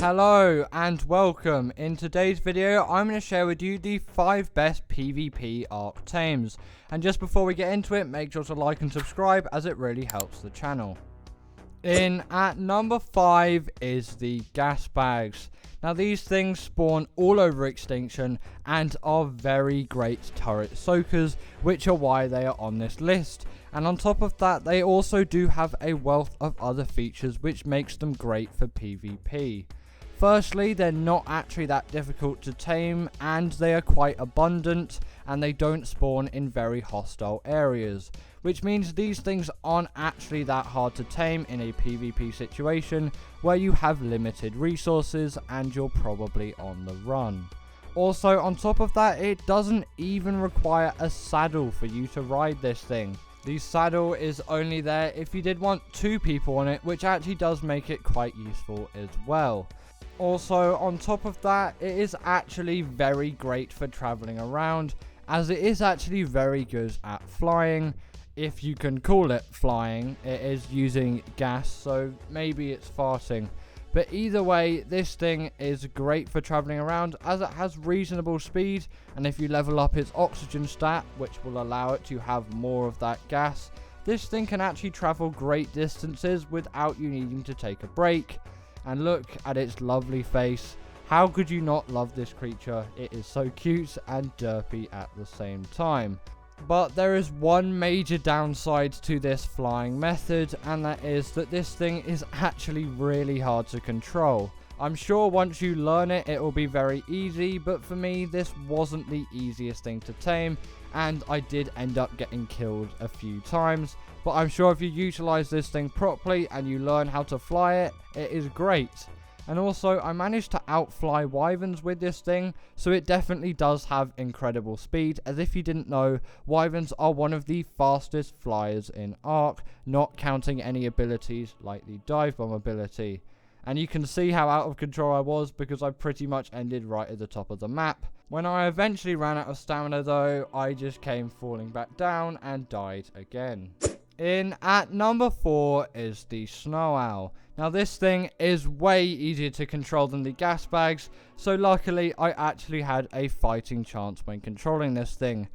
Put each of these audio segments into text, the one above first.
Hello and welcome. In today's video I'm going to share with you the 5 best PvP Arc Tames. And just before we get into it, make sure to like and subscribe as it really helps the channel. In at number 5 is the Gasbags. Now these things spawn all over Extinction and are very great turret soakers, which are why they are on this list. And on top of that, they also do have a wealth of other features which makes them great for PvP. Firstly, they're not actually that difficult to tame, and they are quite abundant, and they don't spawn in very hostile areas, which means these things aren't actually that hard to tame in a PvP situation where you have limited resources and you're probably on the run. Also, on top of that, it doesn't even require a saddle for you to ride this thing. The saddle is only there if you did want 2 people on it, which actually does make it quite useful as well. Also, on top of that, it is actually very great for traveling around, as it is actually very good at flying. If you can call it flying, it is using gas, so maybe it's farting. But either way, this thing is great for traveling around as it has reasonable speed, and if you level up its oxygen stat, which will allow it to have more of that gas, this thing can actually travel great distances without you needing to take a break. And look at its lovely face. How could you not love this creature? It is so cute and derpy at the same time. But there is one major downside to this flying method, and that is that this thing is actually really hard to control. I'm sure once you learn it, it will be very easy, but for me, this wasn't the easiest thing to tame, and I did end up getting killed a few times. But I'm sure if you utilize this thing properly and you learn how to fly it, it is great. And also, I managed to outfly wyverns with this thing, so it definitely does have incredible speed. As if you didn't know, wyverns are one of the fastest flyers in Arc, not counting any abilities like the dive bomb ability. And you can see how out of control I was because I pretty much ended right at the top of the map. When I eventually ran out of stamina though, I just came falling back down and died again. In at number 4 is the Snow Owl. Now this thing is way easier to control than the Gasbags, so luckily I actually had a fighting chance when controlling this thing.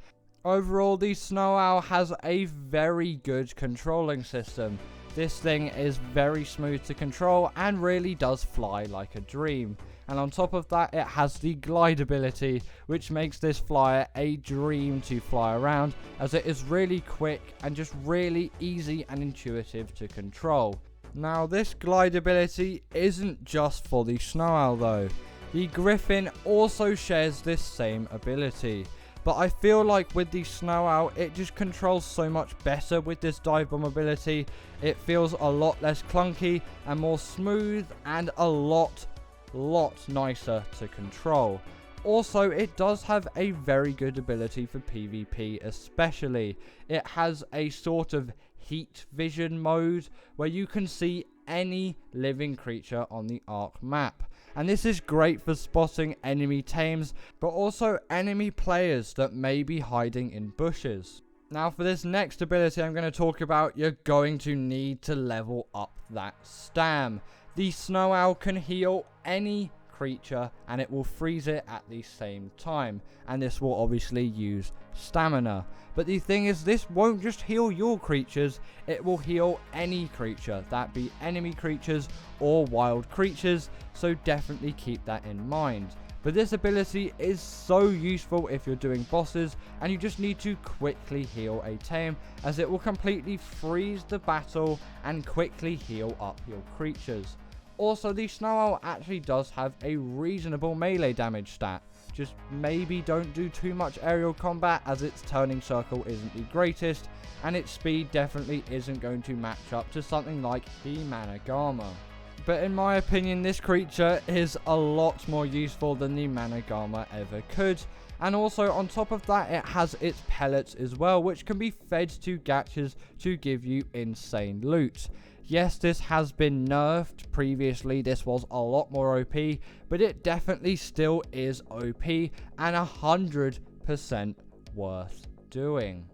Overall, the Snow Owl has a very good controlling system. This thing is very smooth to control and really does fly like a dream. And on top of that, it has the glide ability, which makes this flyer a dream to fly around, as it is really quick and just really easy and intuitive to control. Now, this glide ability isn't just for the Snow Owl though. The Griffin also shares this same ability. But I feel like with the Snow Owl, it just controls so much better with this dive bomb ability. It feels a lot less clunky and more smooth and a lot nicer to control. Also, it does have a very good ability for PvP especially. It has a sort of heat vision mode where you can see any living creature on the Arc map. And this is great for spotting enemy tames, but also enemy players that may be hiding in bushes. Now for this next ability I'm going to talk about, you're going to need to level up that stam. The Snow Owl can heal any creature and it will freeze it at the same time, and this will obviously use stamina. But the thing is, this won't just heal your creatures, it will heal any creature, that be enemy creatures or wild creatures, so definitely keep that in mind. But this ability is so useful if you're doing bosses and you just need to quickly heal a tame, as it will completely freeze the battle and quickly heal up your creatures. Also, the Snow Owl actually does have a reasonable melee damage stat. Just maybe don't do too much aerial combat, as its turning circle isn't the greatest, and its speed definitely isn't going to match up to something like the Managama. But in my opinion, this creature is a lot more useful than the Managama ever could. And also, on top of that, it has its pellets as well, which can be fed to gachas to give you insane loot. Yes, this has been nerfed. Previously, this was a lot more OP, but it definitely still is OP and 100% worth doing.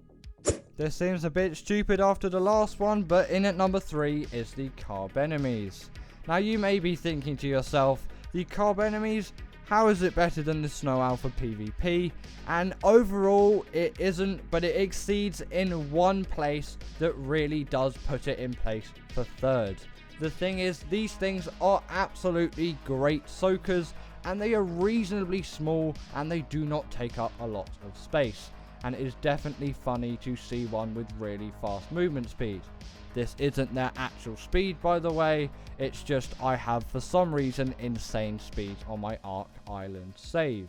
This seems a bit stupid after the last one, but in at number 3 is the carb enemies. Now you may be thinking to yourself, The carb enemies, how is it better than the Snow Owl for PvP? And overall, it isn't, but it exceeds in one place that really does put it in place for third. The thing is, these things are absolutely great soakers, and they are reasonably small, and they do not take up a lot of space. And it is definitely funny to see one with really fast movement speed. This isn't their actual speed, by the way, it's just I have for some reason insane speed on my Ark Island save.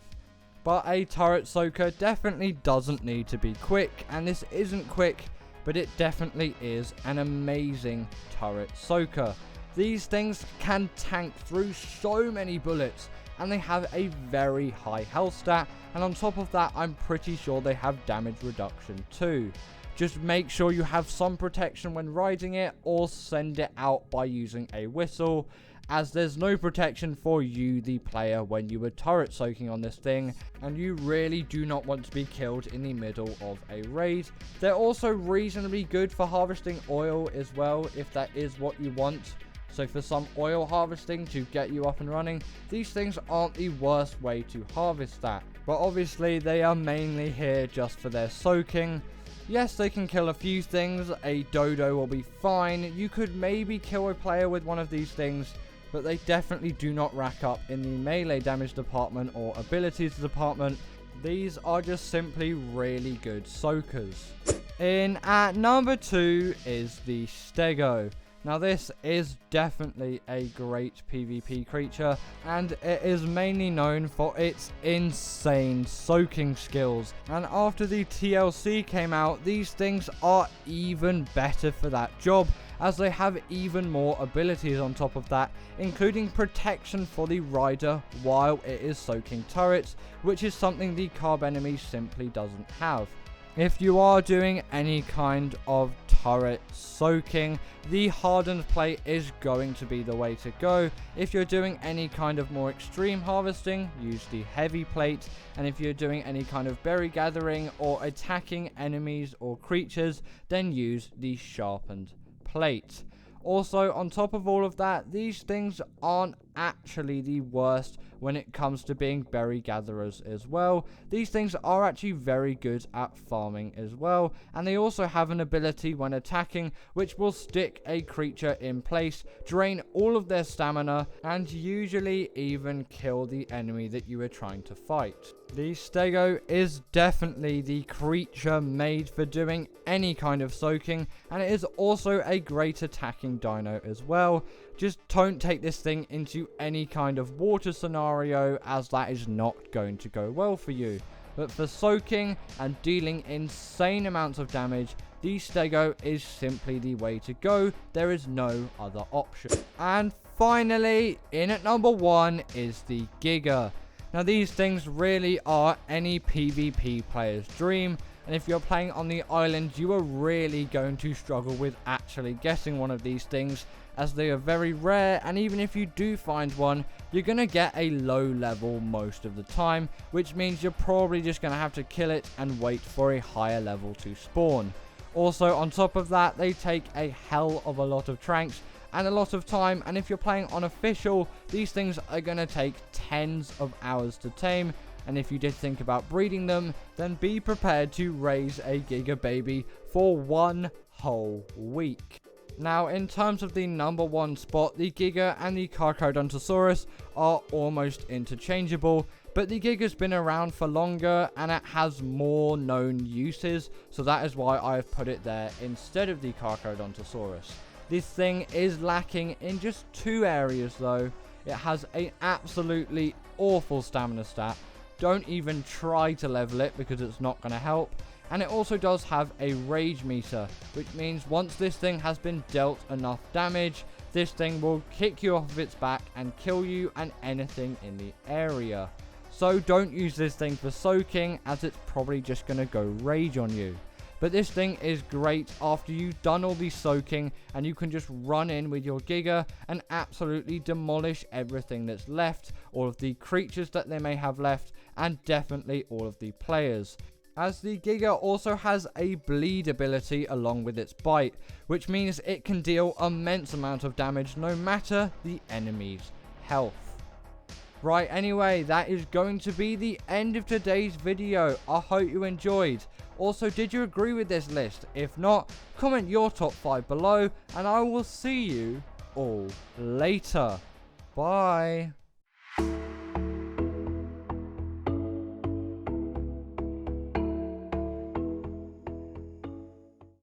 But a turret soaker definitely doesn't need to be quick, and this isn't quick, but it definitely is an amazing turret soaker. These things can tank through so many bullets, and they have a very high health stat, and on top of that I'm pretty sure they have damage reduction too. Just make sure you have some protection when riding it, or send it out by using a whistle, as there's no protection for you, the player, when you are turret soaking on this thing, and you really do not want to be killed in the middle of a raid. They're also reasonably good for harvesting oil as well, if that is what you want. So for some oil harvesting to get you up and running, these things aren't the worst way to harvest that. But obviously they are mainly here just for their soaking. Yes, they can kill a few things, a dodo will be fine, you could maybe kill a player with one of these things, but they definitely do not rack up in the melee damage department or abilities department. These are just simply really good soakers. In at number 2 is the Stego. Now this is definitely a great PvP creature, and it is mainly known for its insane soaking skills, and after the TLC came out, these things are even better for that job, as they have even more abilities on top of that, including protection for the rider while it is soaking turrets, which is something the carb enemy simply doesn't have. If you are doing any kind of turret soaking, the hardened plate is going to be the way to go. If you're doing any kind of more extreme harvesting, use the heavy plate, and if you're doing any kind of berry gathering or attacking enemies or creatures, then use the sharpened plate. Also, on top of all of that, these things aren't actually the worst when it comes to being berry gatherers as well. These things are actually very good at farming as well, and they also have an ability when attacking which will stick a creature in place, drain all of their stamina, and usually even kill the enemy that you are trying to fight. The Stego is definitely the creature made for doing any kind of soaking, and it is also a great attacking dino as well. Just don't take this thing into any kind of water scenario, as that is not going to go well for you. But for soaking and dealing insane amounts of damage, the Stego is simply the way to go. There is no other option. And finally, in at number 1 is the Giga. Now these things really are any PvP player's dream, and if you're playing on the island, you are really going to struggle with actually getting one of these things, as they are very rare, and even if you do find one, you're going to get a low level most of the time, which means you're probably just going to have to kill it and wait for a higher level to spawn. Also, on top of that, they take a hell of a lot of tranks and a lot of time, and if you're playing on official, these things are going to take tens of hours to tame, and if you did think about breeding them, then be prepared to raise a Giga baby for 1 whole week. Now, in terms of the number 1 spot, the Giga and the Carcharodontosaurus are almost interchangeable, but the Giga's been around for longer and it has more known uses, so that is why I've put it there instead of the Carcharodontosaurus. This thing is lacking in just 2 areas though. It has an absolutely awful stamina stat. Don't even try to level it because it's not going to help. And it also does have a rage meter, which means once this thing has been dealt enough damage, this thing will kick you off of its back and kill you and anything in the area. So don't use this thing for soaking, as it's probably just going to go rage on you. But this thing is great after you've done all the soaking, and you can just run in with your Giga and absolutely demolish everything that's left, all of the creatures that they may have left, and definitely all of the players. As the Giga also has a bleed ability along with its bite, which means it can deal immense amount of damage no matter the enemy's health. Right, anyway, that is going to be the end of today's video. I hope you enjoyed. Also, did you agree with this list? If not, comment your top 5 below, and I will see you all later. Bye.